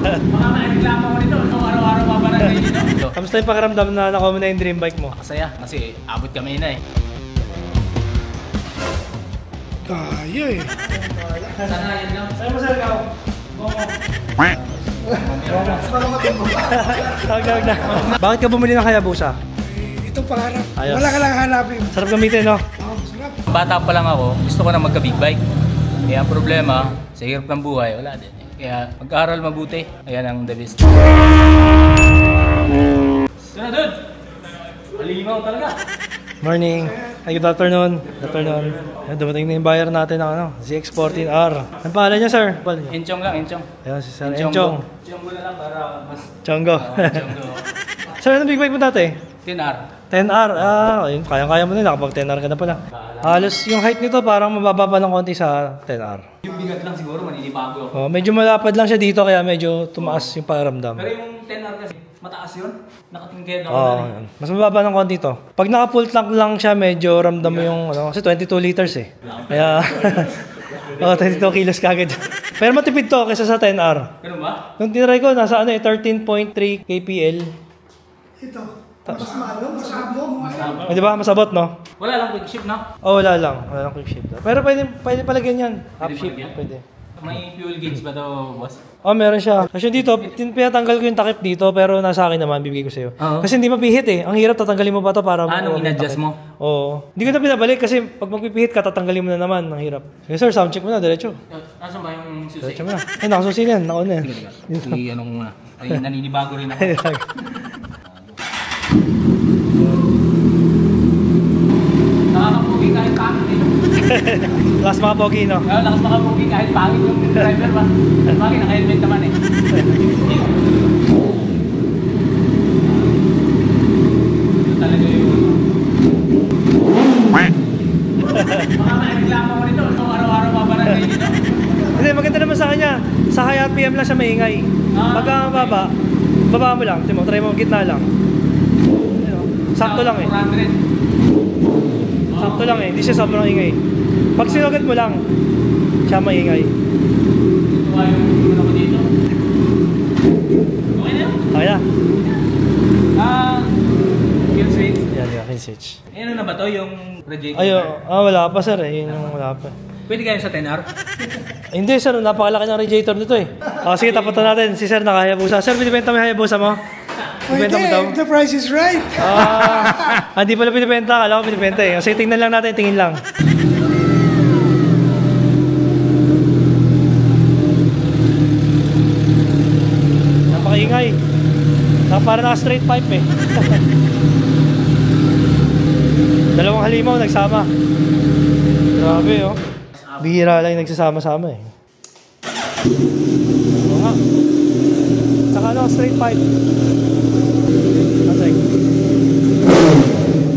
Baka ma-reklamo ko nito. Araw-araw mabarangay dito. Kamusta yung pakiramdam na nakuha mo na yung dream bike mo? Masaya kasi abot kami na eh. Kaya eh. Sana yan lang. Sa'yo mo sir, ikaw? Tawag na. Bakit ka bumili ng Hayabusa? Ito pangarap. Ayos. Wala ka lang hanapin. Sarap gamitin, no? Oo, sarap. Bata pa lang ako, gusto ko na magka-big bike. Kaya ang problema, sa hirap ng buhay, wala din. Kaya mag-aaral mabuti, ayan ang the best. Sana dude! Malimaw talaga. Morning. Ay, good afternoon. Good afternoon. Ayan, dumating na yung buyer natin ng ano, ZX14R. Ang pangalan niya, sir? Enchong lang, Enchong. Ayan, si Sir Enchong. Enchong mo na lang para mas... Chonggo. Chonggo. Sir, anong big bike mo dati? 10R. 10R. Ayun, kaya-kaya mo na, nakapag 10R ka na pala. Halos yung height nito parang mababa pa ng konti sa 10R. Yung bigat lang siguro, maninibago ako. Oh, medyo malapad lang siya dito kaya medyo tumaas yung pakiramdam. Pero yung 10R kasi, mataas yun. Nakatingked ako Oo, na mas mababa ng konti to. Pag naka-full tank lang siya, medyo ramdam mo yung ano, kasi 22 liters eh. Kaya, 22 kilos kagad. Pero matipid to kaysa sa 10R. Ganun ba? Nung tinry ko, nasa ano eh, 13.3 kpl. Ito. Mas maano, mas abo. Di ba? Masabot, no? Wala lang quick shift na. Oh, wala lang. Wala lang quick shift. Pero pwede palagyan yan. Half shift, palagyan? pwede. May fuel gauge ba to, boss? Oh, meron siya. Kasi dito, pinatanggal ko yung takip dito, pero nasa akin naman, bibigay ko sa'yo. Oo. Kasi hindi mapihit eh. Ang hirap tatanggalin mo pa to para... Anong in-adjust mo? Oo. Hindi ko na pinabalik kasi pag magpipihit ka, tatanggalin mo na naman. Ang hirap. Sige sir, sound check mo na, diretso. Nasaan ba yung susi? Diretso mo na. Ay, nakasusi na yan. Nauna yan. Sige, ano ko muna. Ay, naninibago rin ako. Nakakapugi kahit pangit eh. Last mga pogi, no? Lakas makapugi kahit pangit yung driver ba? Pangit, naka-helmet naman eh. Ito talaga yung... Baka ma-reklamo ko nito. Kung araw-araw mabarangay dito. Hindi, maganda naman sa kanya. Sa high RPM lang siya maingay. Pagka baba, baba mo lang. Timo, try mo, gitna lang. Sakto lang eh. 400. Sakto lang eh. Hindi siya sobrang ingay. Pag sinugat mo lang, siya maingay. Tuwa yung ano ko dito. Okay na yun? Okay na. Kill switch. Yan, kill switch. Ano na ba to? Yung radiator? Wala pa sir eh. Yun yung wala pa. Pwede kayo sa 10R? Hindi sir, napakalaki ng radiator nito eh. Sige, taputan natin. Si sir naka-Hayabusa. Sir, binibenta mo yung Hayabusa mo? Pwede, if the price is right. Hindi pala binibenta. Kala ko binibenta eh. Sige, tingnan lang natin. Tingin lang. Napakaingay. Para naka-straight pipe eh. Dalawang halimaw nagsama. Grabe oh. Bihira lang yung nagsasama-sama eh. Oo nga. Saka ano, straight pipe. Nasay.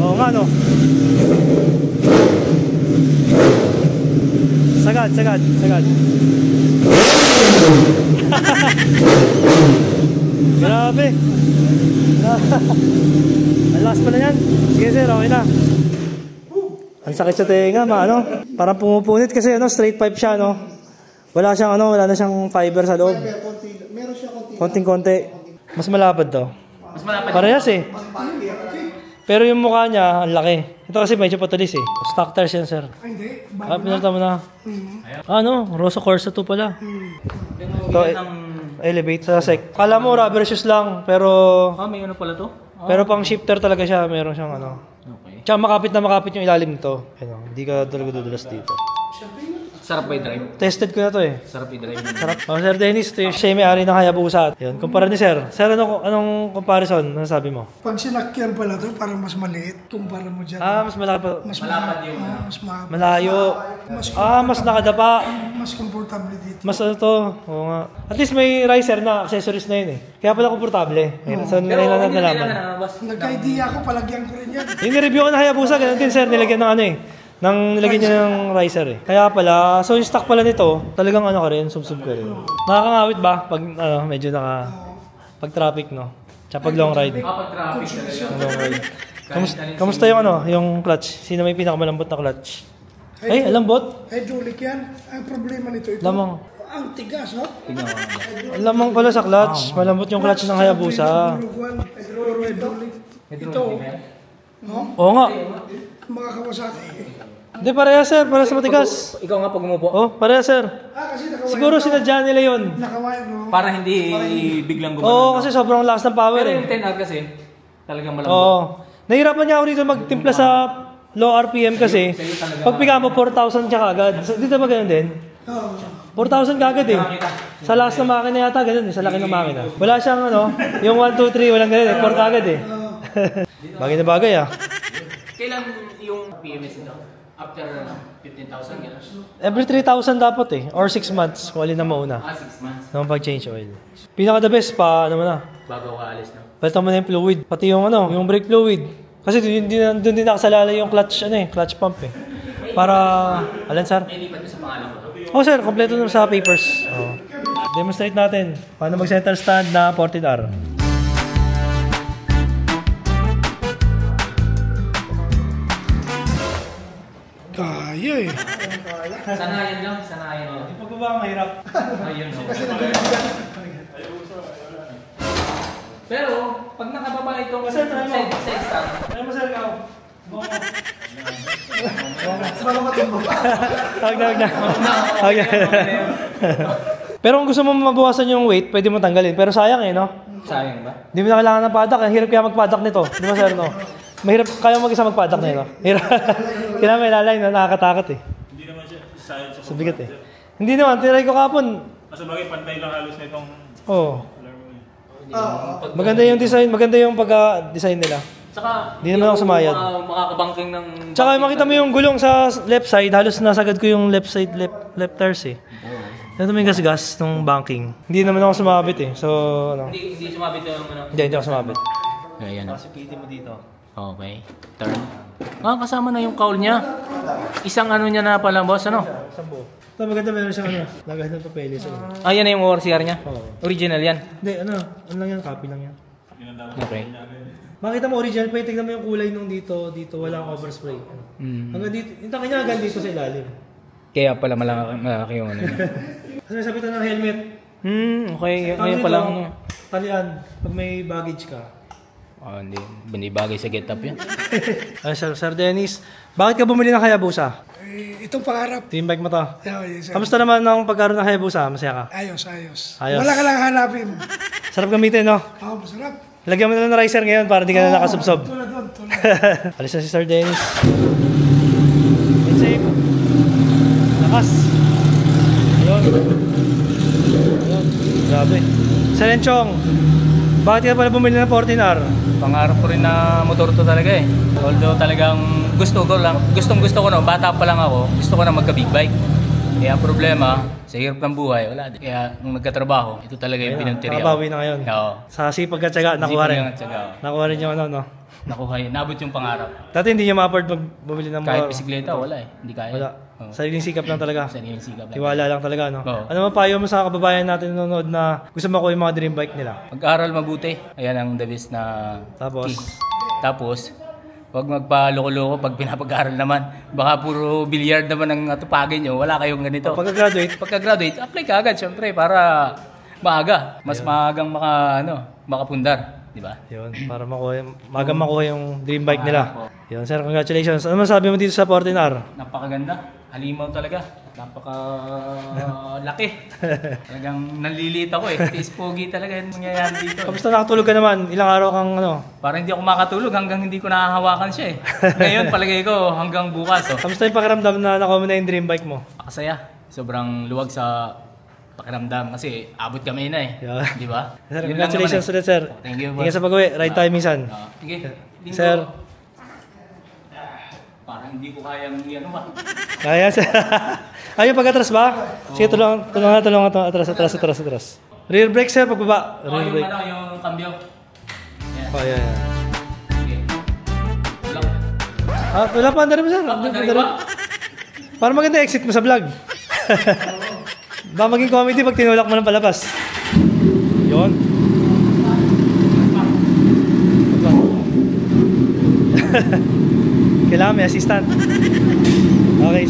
Oo nga no. Sagad. Grabe. Ang last pala yan. Sige sir, okay na. Ang sakit sa tenga, parang pumupunit kasi straight pipe siya, no? Wala na siyang fiber sa loob. Meron siya Konting-konti. Mas malapad to. Mas malapad. Parehas eh. Pero yung mukha niya, ang laki. Ito kasi medyo patulis eh. Stock tires yan, sir. Hindi. Pinarta mo na. Rosa Corsa 2 pala. Ito, elevate sa sec. Kala mo rubber shoes lang, pero... may ano pala to? Pero pang shifter talaga siya, meron siyang Okay. Tsaka makapit yung ilalim nito. Hindi ka talaga dudulas dito. Sarap ba i-drive? Tested ko na to eh. Sarap i-drive. Sarap. Sir Dennis, siya yung may-ari ng Hayabusa. Yun, kumpara ni Sir. Sir, anong comparison? Ano sabi mo? Pag sinakyan pala to, parang mas maliit. Kumpara mo dyan. Mas malaki pa. Mas malapad yung mas mahaba. Malayo. Mas nakadapa. Mas komportable dito. Mas to. Oo nga. At least may riser na, accessories na yun eh. Kaya pala komportable. So, nailan na nalaman. Nagka-idea ako, palagyan ko rin yan. Yung nireview ko na Hayabusa, ganun din Sir, nilagyan ng nilagyan niya ng riser eh. Kaya pala, so yung stock pala nito, talagang ka rin, sub-sub ka rin. Nakakangawit ba? Pag medyo pag traffic, no? Tsaka pag long ride. Pag traffic talaga. Long ride. Kamusta yung yung clutch? Sino may pinakamalambot na clutch? Ay, lambot? Hydraulic yan. Ang problema nito, ito. Lamang. Ang tigas, no? Tingnan ko. Ang lamang pala sa clutch. Malambot yung clutch ng Hayabusa. Ito, no? Oo nga. Mga Kawasaki. Hindi, pareha sir. Pareha sa matigas. Ikaw nga pag umupo. Oh, pareha sir. Kasi nakawire. Siguro sinadya nila yun. Nakawire, no? Para hindi biglang Oo, gumano. kasi sobrang lakas ng power Pero eh. yung 10R kasi, talagang malambot. Oo. Nahirapan niya ako rito magtimpla sa low RPM kasi. Pag piga mo, 4,000 siya kagad. Dito ba ganun din? Oo. 4,000 kagad eh. Sa last na makina yata, ganun eh. Sa laki ng makina. Wala siyang ano, yung 1, 2, 3, walang ganun eh. 4 kagad eh. Bagay na bagay ah. Kailan yung PMS nito? After 15,000 gano'n? Every 3,000 dapat eh. Or 6 months, kung alin na mauna. 6 months. Naman pag-change oil. Pinaka the best pa, ano mo na. Bago ka alis, no? Palitan mo na yung fluid. Pati yung ano, yung brake fluid. Kasi doon din nakasalalay yung clutch, ano eh, clutch pump eh. Para, alan sir? May lipat ko sa pangalan ko. Oh sir, kompleto na sa papers. Oh. Demonstrate natin paano mag-center stand na 14R. Kaya eh. Sanayan lang, sanayan lang. Yung pagbaba, mahirap. Ayun, no? Pero, pag nakababa itong Sir, try mo. sa stand, Ano mo sir, ikaw? Tawag na. Pero kung gusto mo mabawasan yung weight, pwede mo tanggalin. Pero sayang eh, no? sayang ba? Hindi mo na kailangan ng paddock. Ang hirap kaya mag-paddock nito. Di ba sir, no? Mahirap, kaya mo mag-isa mag-paddock na no? Hirap. Kailangan may lalay, no? Nakakatakot eh. Hindi naman siya sayang sa Sa bigat eh. Hindi naman, tinry ko kapon. Kasi bagay pantay lang halos na itong Oo. alarm mo eh. Maganda yung design, maganda yung pagka-design nila. Saka, Di naman ako sumayad. Makakabangking ng... Tsaka makita mo yung gulong sa left side, halos nasagad ko yung left side, left tires eh. Ito may gas-gas ng banking. Hindi naman ako sumabit eh. So, ano. Hindi sumabit yung ano. Hindi ako sumabit. Ayan. Kasi PT mo dito. Okay. Turn. Kasama na yung cowl niya. Isang ano niya na pala, boss, ano? Sambo. Ito maganda meron siyang ano, lagay ng papeles. Ah, yan na yung ORCR niya? Oo. Original yan? Hindi, ano lang yan, copy lang yan. Okay. Makita mo original pa, tignan mo yung kulay nung dito, walang overspray. Hanggang dito, yung tangin niya hanggang dito sa ilalim. Kaya pala malaki yung ano niya. Kasi may sabitan ng helmet. Okay. Ngayon pa lang. Ano. Talian, pag may baggage ka. Hindi bagay sa get up yan. Ay, Sir Dennis, bakit ka bumili ng Hayabusa? Itong pangarap. Team bike mo to. Yes, sir. Kamusta naman ang pagkaroon ng Hayabusa? Masaya ka? Ayos. Ayos. Wala ka lang hanapin. Sarap gamitin, no? Oo, masarap. Lagyan mo na ng riser ngayon para hindi ka na nakasubsob. Tulad. Alis na si Sir Dennis. Get safe. Lakas. Ayun. Grabe. Sir Enchong, bakit ka pala bumili ng 14R? Pangarap ko rin na motor to talaga eh. Although talagang gustong gusto ko no, bata pa lang ako, gusto ko na magka-big bike. Kaya ang problema, sa hirap ng buhay, wala din. Kaya nung nagkatrabaho, ito talaga yung pinuntirya ko. Nakabawi na ngayon. Oo. Sa sipag at syaga, nakuha rin. Sipag at syaga, oo. Nakuha rin yung ano, no? Nakuha yun. Nabot yung pangarap. Dati hindi niya ma-afford bumili ng Kahit motor. bisikleta, wala eh. Hindi kaya. Wala. Oo. Sariling sikap lang talaga. Sariling sikap lang. Tiwala lang talaga, no? Oo. Ano mapayo mo sa kababayan natin nanonood na gusto makuha yung mga dream bike nila? Mag-aral mabuti. Ayan ang the best na Tapos? key. Tapos, huwag magpaloko-loko pag pinapag-aral naman. Baka puro billiard naman ang atupagin nyo. Wala kayong ganito. Pagka-graduate, Pagka-graduate, apply ka agad syempre para maaga. Mas maagang makapundar. Di ba? yun, para makuha yung dream bike nila. Yun, sir, congratulations. Ano masabi mo dito sa 14R? Napakaganda. Halimaw talaga. Napaka-laki. Talagang nalilit ako eh. Tiis pogi talaga yung mangyayari dito. Kamusta nakatulog ka naman? Ilang araw kang ano? Parang hindi ako makatulog hanggang hindi ko nahahawakan siya eh. Ngayon palagay ko hanggang bukas. Oh. Kamusta yung pakiramdam na nakuha mo na yung dream bike mo? Nakasaya. Sobrang luwag sa pakiramdam kasi abot kami na eh. Yeah. Di ba? Sir, Yun lang congratulations naman ulit, sir. Thank you. Ingat sa pag-uwi. Right time minsan. Sige. Linggo. Sir. Parang hindi ko kayang ano ba? Kaya, sir. Ayun, pag-atras ba? Sige, tulungan. Atras. Rear brake, sir, pagbaba. Rear Yung brake. yung cambio. Yan. Oh, yeah. Sige. Wala. Wala pa, anda rin mo, sir. Dari ba? Para maganda exit mo sa vlog. Ba maging comedy pag tinulak mo ng palabas. Yun. Kailangan may assistant. Okay.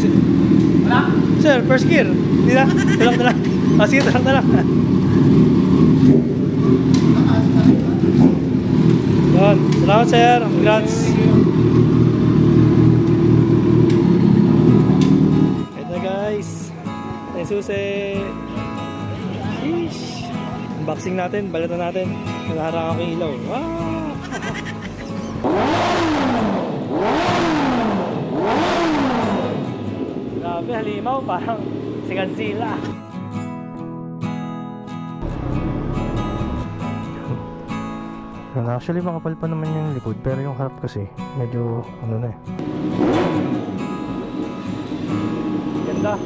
Wala. Sir, first gear. Hindi na. Tulak na lang. Ah, sige, truck na lang. Yan. Salamat, sir. Congrats. Ito na, guys. Ay, susi. Sheesh. Unboxing natin. Balatan natin. Naharang ako yung ilaw. Wow! Grabe, halimaw. Parang si Godzilla. Actually, makapal pa naman yung likod. Pero yung harap kasi, medyo ano na eh. Ganda.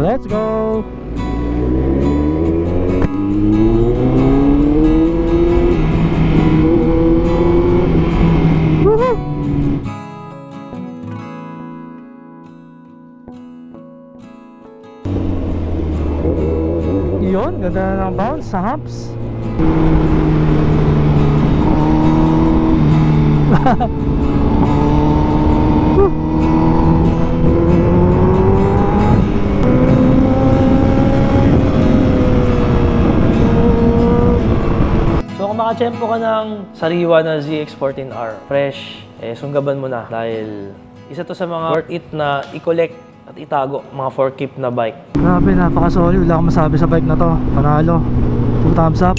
Let's go! Woohoo! Yun, ganda na ng bounce sa humps. So kung makachempo ka ng sariwa na ZX-14R fresh, sunggaban mo na dahil isa to sa mga worth it na i-collect at itago, mga for keep na bike. Grabe, napaka-solid. Wala akong masabi sa bike na to. Panalo. 2 thumbs up.